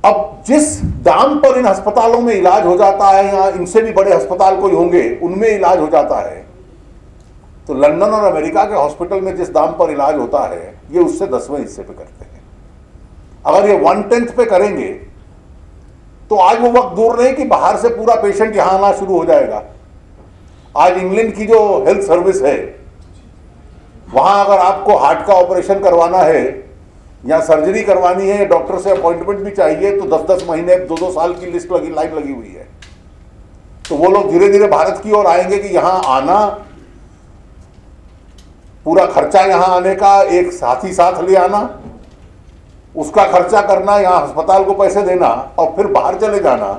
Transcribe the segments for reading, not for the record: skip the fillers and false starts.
अब जिस दाम पर इन अस्पतालों में इलाज हो जाता है, या इनसे भी बड़े अस्पताल कोई होंगे उनमें इलाज हो जाता है, तो लंदन और अमेरिका के हॉस्पिटल में जिस दाम पर इलाज होता है ये उससे 10वें हिस्से पे करते हैं। अगर ये 1/10 पे करेंगे तो आज वो वक्त दूर नहीं कि बाहर से पूरा पेशेंट यहां आना शुरू हो जाएगा। आज इंग्लैंड की जो हेल्थ सर्विस है, वहां अगर आपको हार्ट का ऑपरेशन करवाना है या सर्जरी करवानी है, डॉक्टर से अपॉइंटमेंट भी चाहिए, तो 10-10 महीने 2-2 साल की लिस्ट लाइन लगी हुई है। तो वो लोग धीरे धीरे भारत की ओर आएंगे कि यहां आना, पूरा खर्चा यहां आने का, एक साथी साथ ले आना, उसका खर्चा करना, यहां अस्पताल को पैसे देना और फिर बाहर चले जाना,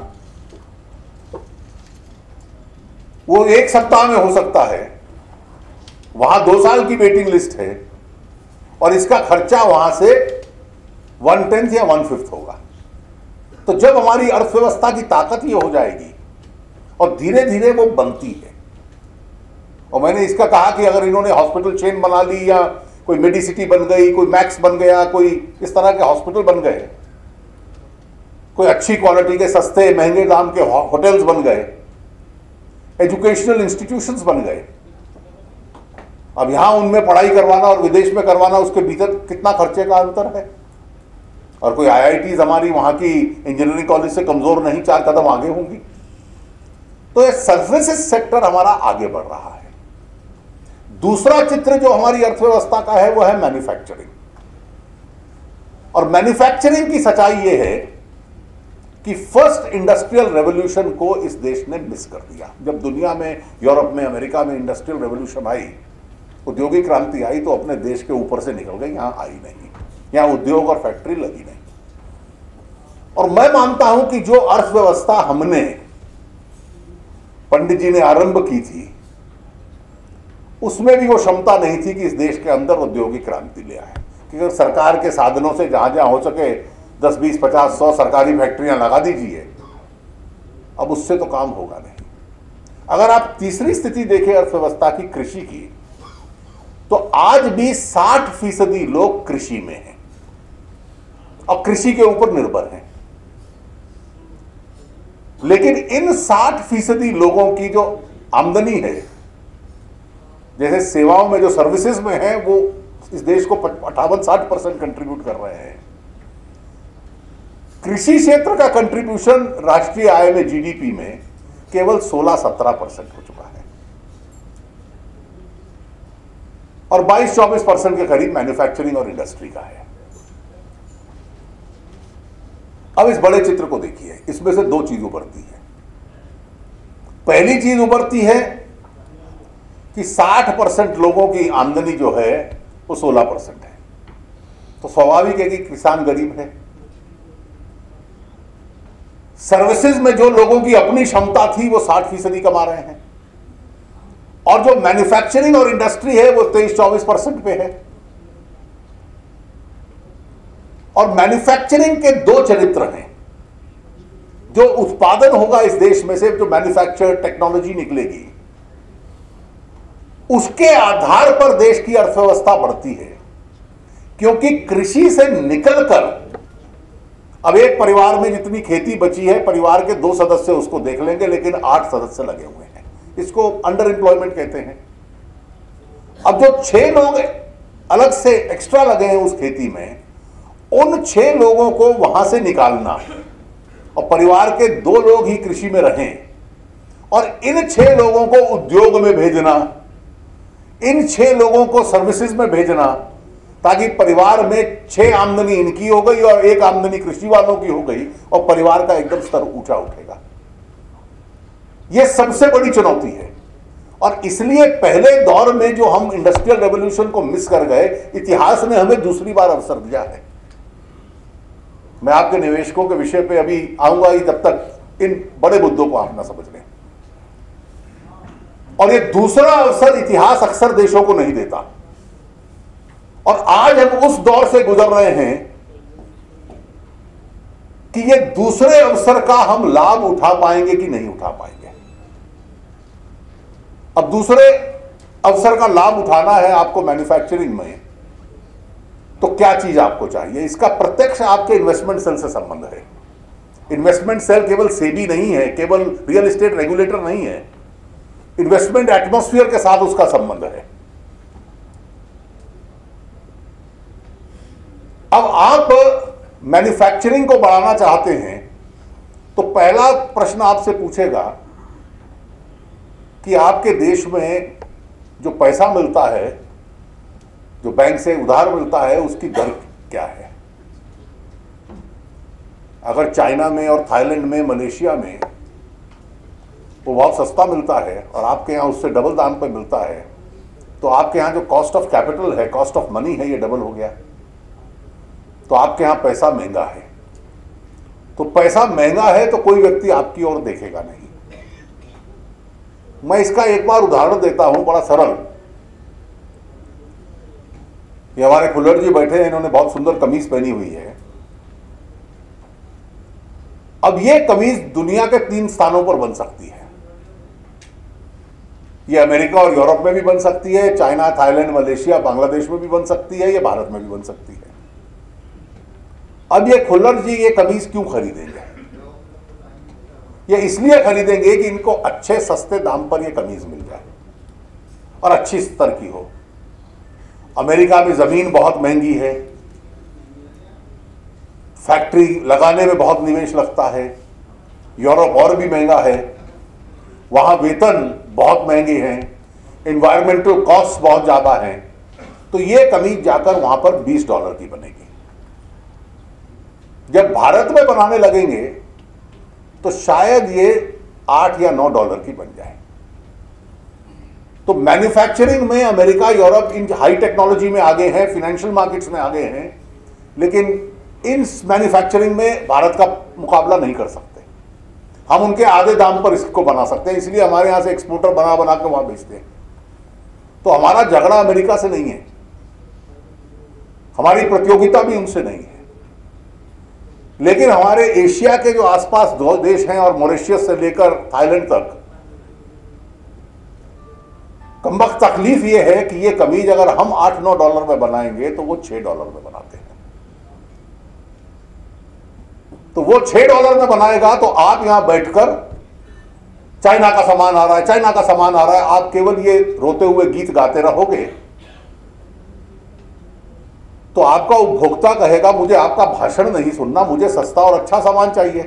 वो 1 सप्ताह में हो सकता है। वहां 2 साल की वेटिंग लिस्ट है और इसका खर्चा वहां से 1/10 या 1/5 होगा। तो जब हमारी अर्थव्यवस्था की ताकत ये हो जाएगी और धीरे धीरे वो बनती है, और मैंने इसका कहा कि अगर इन्होंने हॉस्पिटल चेन बना ली, या कोई मेडिसिटी बन गई, कोई मैक्स बन गया, कोई इस तरह के हॉस्पिटल बन गए, कोई अच्छी क्वालिटी के सस्ते महंगे दाम के होटल्स बन गए, एजुकेशनल इंस्टीट्यूशंस बन गए। अब यहां उनमें पढ़ाई करवाना और विदेश में करवाना, उसके भीतर कितना खर्चे का अंतर है। और कोई आईआईटीज हमारी वहां की इंजीनियरिंग कॉलेज से कमजोर नहीं, 4 कदम आगे होंगी। तो ये सर्विसेज सेक्टर हमारा आगे बढ़ रहा है। दूसरा चित्र जो हमारी अर्थव्यवस्था का है वो है मैन्युफैक्चरिंग। और मैन्युफैक्चरिंग की सच्चाई ये है कि फर्स्ट इंडस्ट्रियल रेवोल्यूशन को इस देश ने मिस कर दिया। जब दुनिया में, यूरोप में, अमेरिका में इंडस्ट्रियल रेवोल्यूशन आई, औद्योगिक क्रांति आई, तो अपने देश के ऊपर से निकल गई, यहां आई नहीं, यहां उद्योग और फैक्ट्री लगी नहीं। और मैं मानता हूं कि जो अर्थव्यवस्था हमने, पंडित जी ने आरंभ की थी, उसमें भी वो क्षमता नहीं थी कि इस देश के अंदर औद्योगिक क्रांति ले आए। क्योंकि सरकार के साधनों से जहां जहां हो सके 10, 20, 50, 100 सरकारी फैक्ट्रियां लगा दीजिए, अब उससे तो काम होगा नहीं। अगर आप तीसरी स्थिति देखें अर्थव्यवस्था की, कृषि की, तो आज भी 60% लोग कृषि में हैं और कृषि के ऊपर निर्भर हैं। लेकिन इन 60% लोगों की जो आमदनी है, जैसे सेवाओं में, जो सर्विसेज में है, वो इस देश को 58-60% कंट्रीब्यूट कर रहे हैं। कृषि क्षेत्र का कंट्रीब्यूशन राष्ट्रीय आय में, जीडीपी में केवल 16-17% हो चुका है और 22-24% के करीब मैन्युफैक्चरिंग और इंडस्ट्री का है। अब इस बड़े चित्र को देखिए, इसमें से 2 चीज उभरती है। पहली चीज उभरती है कि 60% लोगों की आमदनी जो है वो 16% है, तो स्वाभाविक है कि किसान गरीब है। सर्विसेज में जो लोगों की अपनी क्षमता थी वो 60% कमा रहे हैं, और जो मैन्युफैक्चरिंग और इंडस्ट्री है वो 23-24% पे है। और मैन्युफैक्चरिंग के 2 चरित्र हैं। जो उत्पादन होगा इस देश में से, जो मैन्युफैक्चर टेक्नोलॉजी निकलेगी, उसके आधार पर देश की अर्थव्यवस्था बढ़ती है। क्योंकि कृषि से निकलकर अब एक परिवार में जितनी खेती बची है, परिवार के 2 सदस्य उसको देख लेंगे, लेकिन 8 सदस्य लगे हुए हैं। इसको अंडर एम्प्लॉयमेंट कहते हैं। अब जो 6 लोग अलग से एक्स्ट्रा लगे हैं उस खेती में, उन 6 लोगों को वहां से निकालना और परिवार के 2 लोग ही कृषि में रहें, और इन 6 लोगों को उद्योग में भेजना, इन 6 लोगों को सर्विसेज में भेजना, ताकि परिवार में 6 आमदनी इनकी हो गई और 1 आमदनी कृषि वालों की हो गई, और परिवार का एकदम स्तर ऊंचा उठेगा। यह सबसे बड़ी चुनौती है। और इसलिए पहले दौर में जो हम इंडस्ट्रियल रेवोल्यूशन को मिस कर गए, इतिहास ने हमें दूसरी बार अवसर दिया है। मैं आपके निवेशकों के विषय पे अभी आऊंगा ही, तब तक इन बड़े मुद्दों को आप ना समझ लें। और ये दूसरा अवसर इतिहास अक्सर देशों को नहीं देता, और आज हम उस दौर से गुजर रहे हैं कि ये दूसरे अवसर का हम लाभ उठा पाएंगे कि नहीं उठा पाएंगे। अब दूसरे अवसर का लाभ उठाना है आपको मैन्युफैक्चरिंग में, तो क्या चीज आपको चाहिए? इसका प्रत्यक्ष आपके इन्वेस्टमेंट सेल से संबंध है। इन्वेस्टमेंट सेल केवल सेबी नहीं है, केवल रियल एस्टेट रेगुलेटर नहीं है, इन्वेस्टमेंट एटमॉस्फेयर के साथ उसका संबंध है। अब आप मैन्युफैक्चरिंग को बढ़ाना चाहते हैं तो पहला प्रश्न आपसे पूछेगा कि आपके देश में जो पैसा मिलता है, जो बैंक से उधार मिलता है, उसकी दर क्या है। अगर चाइना में और थाईलैंड में, मलेशिया में वो बहुत सस्ता मिलता है और आपके यहाँ उससे डबल दाम पे मिलता है, तो आपके यहाँ जो कॉस्ट ऑफ कैपिटल है, कॉस्ट ऑफ मनी है, ये डबल हो गया। तो आपके यहाँ पैसा महंगा है। तो पैसा महंगा है तो कोई व्यक्ति आपकी ओर देखेगा नहीं। मैं इसका एक बार उदाहरण देता हूं, बड़ा सरल। ये हमारे खुल्लर जी बैठे हैं, इन्होंने बहुत सुंदर कमीज पहनी हुई है। अब ये कमीज दुनिया के 3 स्थानों पर बन सकती है। ये अमेरिका और यूरोप में भी बन सकती है, चाइना, थाईलैंड, मलेशिया, बांग्लादेश में भी बन सकती है, ये भारत में भी बन सकती है। अब ये खुल्लर जी ये कमीज क्यों खरीदेंगे? ये इसलिए खरीदेंगे कि इनको अच्छे सस्ते दाम पर ये कमीज मिल जाए और अच्छी स्तर की हो। अमेरिका में जमीन बहुत महंगी है, फैक्ट्री लगाने में बहुत निवेश लगता है, यूरोप और भी महंगा है, वहां वेतन बहुत महंगे हैं, एनवायरमेंटल कॉस्ट बहुत ज्यादा है। तो ये कमीज जाकर वहां पर $20 की बनेगी। जब भारत में बनाने लगेंगे तो शायद ये $8 या $9 की बन जाए। तो मैन्युफैक्चरिंग में America, Europe in high technology में आगे हैं, फाइनेंशियल मार्केट्स में आगे हैं, लेकिन इन मैन्युफैक्चरिंग में भारत का मुकाबला नहीं कर सकते। हम उनके आधे दाम पर इसको बना सकते हैं, इसलिए हमारे यहां से एक्सपोर्टर बना बना के वहां बेचते हैं। तो हमारा झगड़ा अमेरिका से नहीं है, हमारी प्रतियोगिता भी उनसे नहीं है। लेकिन हमारे एशिया के जो आसपास 2 देश हैं और मॉरिशस से लेकर थाईलैंड तक, कमबख्त तकलीफ ये है कि ये कमीज अगर हम $8-9 में बनाएंगे तो वो $6 में बनाते हैं। तो वो $6 में बनाएगा तो आप यहां बैठकर चाइना का सामान आ रहा है, चाइना का सामान आ रहा है, आप केवल ये रोते हुए गीत गाते रहोगे तो आपका उपभोक्ता कहेगा मुझे आपका भाषण नहीं सुनना, मुझे सस्ता और अच्छा सामान चाहिए।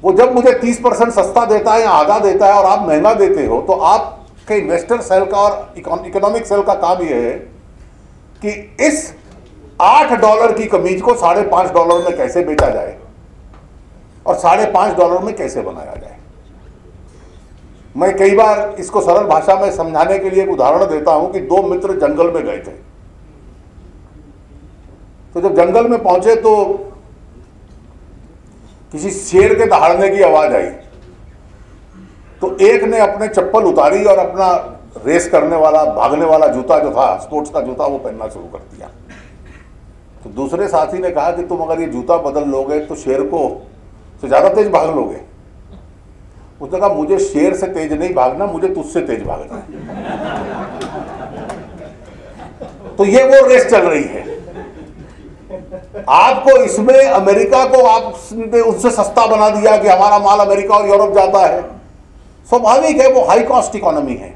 वो जब मुझे 30% सस्ता देता है या आधा देता है और आप महंगा देते हो, तो आपके इन्वेस्टर सेल का और इकोनॉमिक सेल का काम यह है कि इस $8 की कमीज को $5.5 में कैसे बेचा जाए और $5.5 में कैसे बनाया जाए। मैं कई बार इसको सरल भाषा में समझाने के लिए एक उदाहरण देता हूं कि 2 मित्र जंगल में गए थे। तो जब जंगल में पहुंचे तो किसी शेर के दहाड़ने की आवाज आई। तो एक ने अपने चप्पल उतारी और अपना रेस करने वाला, भागने वाला जूता जो था, स्पोर्ट्स का जूता, वो पहनना शुरू कर दिया। तो दूसरे साथी ने कहा कि तुम अगर ये जूता बदल लोगे तो शेर को तो ज्यादा तेज भाग लोगे। उसने कहा मुझे शेर से तेज नहीं भागना, मुझे तुझसे तेज भागना है। तो ये वो रेस चल रही है। आपको इसमें अमेरिका को आपने उससे सस्ता बना दिया कि हमारा माल अमेरिका और यूरोप जाता है। स्वाभाविक है, वो हाई कॉस्ट इकोनॉमी है,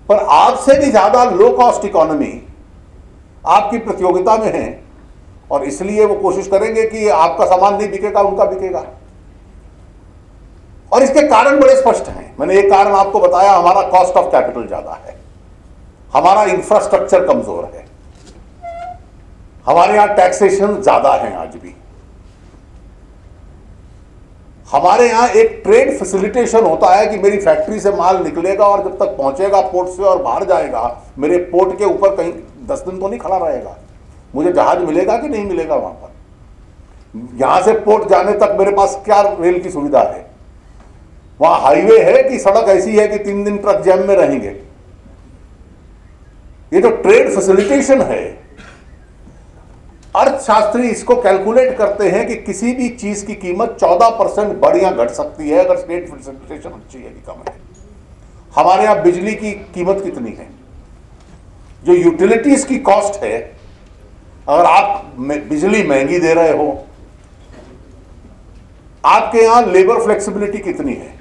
पर आपसे भी ज्यादा लो कॉस्ट इकोनॉमी आपकी प्रतियोगिता में है और इसलिए वो कोशिश करेंगे कि आपका सामान नहीं बिकेगा, उनका बिकेगा। और इसके कारण बड़े स्पष्ट हैं। मैंने एक कारण आपको बताया, हमारा कॉस्ट ऑफ कैपिटल ज्यादा है, हमारा इंफ्रास्ट्रक्चर कमजोर है, हमारे यहां टैक्सेशन ज्यादा है। आज भी हमारे यहां एक ट्रेड फैसिलिटेशन होता है कि मेरी फैक्ट्री से माल निकलेगा और जब तक पहुंचेगा पोर्ट से और बाहर जाएगा, मेरे पोर्ट के ऊपर कहीं 10 दिन तो नहीं खड़ा रहेगा, मुझे जहाज मिलेगा कि नहीं मिलेगा वहां पर। यहां से पोर्ट जाने तक मेरे पास क्या रेल की सुविधा है, वहां हाईवे है कि सड़क ऐसी है कि 3 दिन ट्रक जैम में रहेंगे। ये जो ट्रेड फैसिलिटेशन है, अर्थशास्त्री इसको कैलकुलेट करते हैं कि किसी भी चीज की कीमत 14% बढ़ या घट सकती है अगर स्टेट फैसिलिटेशन अच्छी है कि कम है। हमारे यहां बिजली की कीमत कितनी है, जो यूटिलिटीज की कॉस्ट है, अगर आप बिजली महंगी दे रहे हो आपके यहां लेबर फ्लेक्सिबिलिटी कितनी है,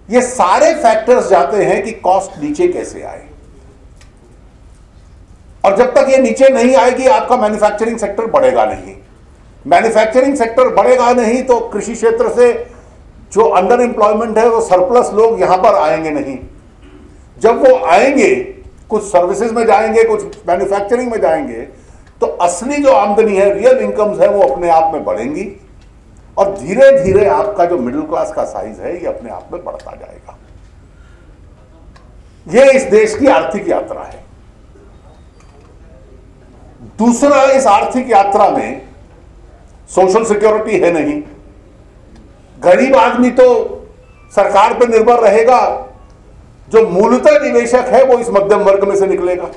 ये सारे फैक्टर्स जाते हैं कि कॉस्ट नीचे कैसे आए। और जब तक ये नीचे नहीं आएगी आपका मैन्युफैक्चरिंग सेक्टर बढ़ेगा नहीं। मैन्युफैक्चरिंग सेक्टर बढ़ेगा नहीं तो कृषि क्षेत्र से जो अंडर एम्प्लॉयमेंट है वो सरप्लस लोग यहां पर आएंगे नहीं। जब वो आएंगे, कुछ सर्विसेज में जाएंगे, कुछ मैन्युफैक्चरिंग में जाएंगे, तो असली जो आमदनी है, रियल इनकम्स है, वो अपने आप में बढ़ेंगी और धीरे धीरे आपका जो मिडिल क्लास का साइज है ये अपने आप में बढ़ता जाएगा। ये इस देश की आर्थिक यात्रा है। दूसरा, इस आर्थिक यात्रा में सोशल सिक्योरिटी है नहीं। गरीब आदमी तो सरकार पर निर्भर रहेगा, जो मूलतः निवेशक है वो इस मध्यम वर्ग में से निकलेगा।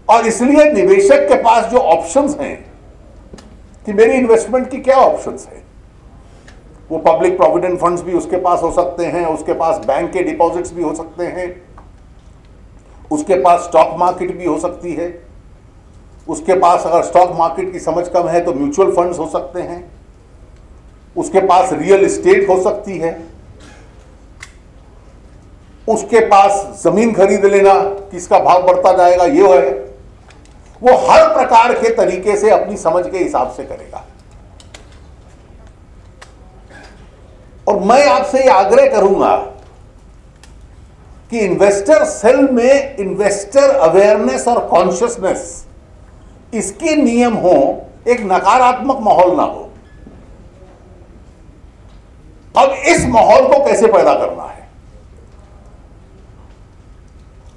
और इसलिए निवेशक के पास जो ऑप्शंस हैं कि मेरी इन्वेस्टमेंट की क्या ऑप्शंस है, वो पब्लिक प्रोविडेंट फंड्स भी उसके पास हो सकते हैं, उसके पास बैंक के डिपॉजिट्स भी हो सकते हैं, उसके पास स्टॉक मार्केट भी हो सकती है, उसके पास अगर स्टॉक मार्केट की समझ कम है तो म्यूचुअल फंड्स हो सकते हैं, उसके पास रियल एस्टेट हो सकती है, उसके पास जमीन खरीद लेना, किसका भाव बढ़ता जाएगा ये है। वो हर प्रकार के तरीके से अपनी समझ के हिसाब से करेगा। और मैं आपसे ये आग्रह करूंगा कि इन्वेस्टर सेल में इन्वेस्टर अवेयरनेस और कॉन्शियसनेस, इसके नियम हो, एक नकारात्मक माहौल ना हो। अब इस माहौल को कैसे पैदा करना है?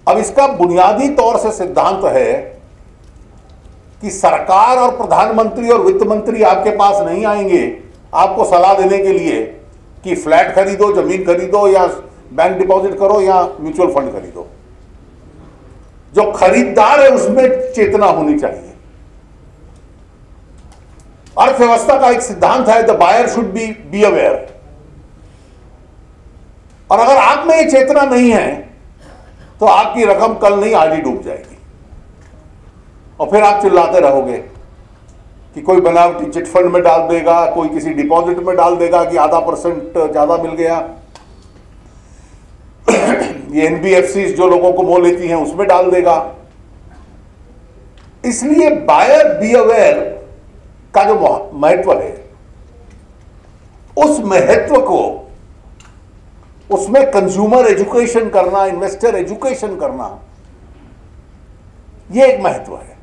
अब इसका बुनियादी तौर से सिद्धांत है कि सरकार और प्रधानमंत्री और वित्त मंत्री आपके पास नहीं आएंगे आपको सलाह देने के लिए कि फ्लैट खरीदो, जमीन खरीदो, या बैंक डिपॉजिट करो, या म्यूचुअल फंड खरीदो। जो खरीदार है उसमें चेतना होनी चाहिए। अर्थव्यवस्था का एक सिद्धांत है, the buyer should be aware. और अगर आप में ये चेतना नहीं है तो आपकी रकम कल नहीं आज ही डूब जाएगी और फिर आप चिल्लाते रहोगे कि कोई बनावटी चिट फंड में डाल देगा, कोई किसी डिपॉजिट में डाल देगा कि आधा % ज्यादा मिल गया, ये एनबीएफसी जो लोगों को मोह लेती हैं उसमें डाल देगा। इसलिए बायर बी अवेयर का जो महत्व है, उस महत्व को, उसमें कंज्यूमर एजुकेशन करना, इन्वेस्टर एजुकेशन करना, यह एक महत्व है।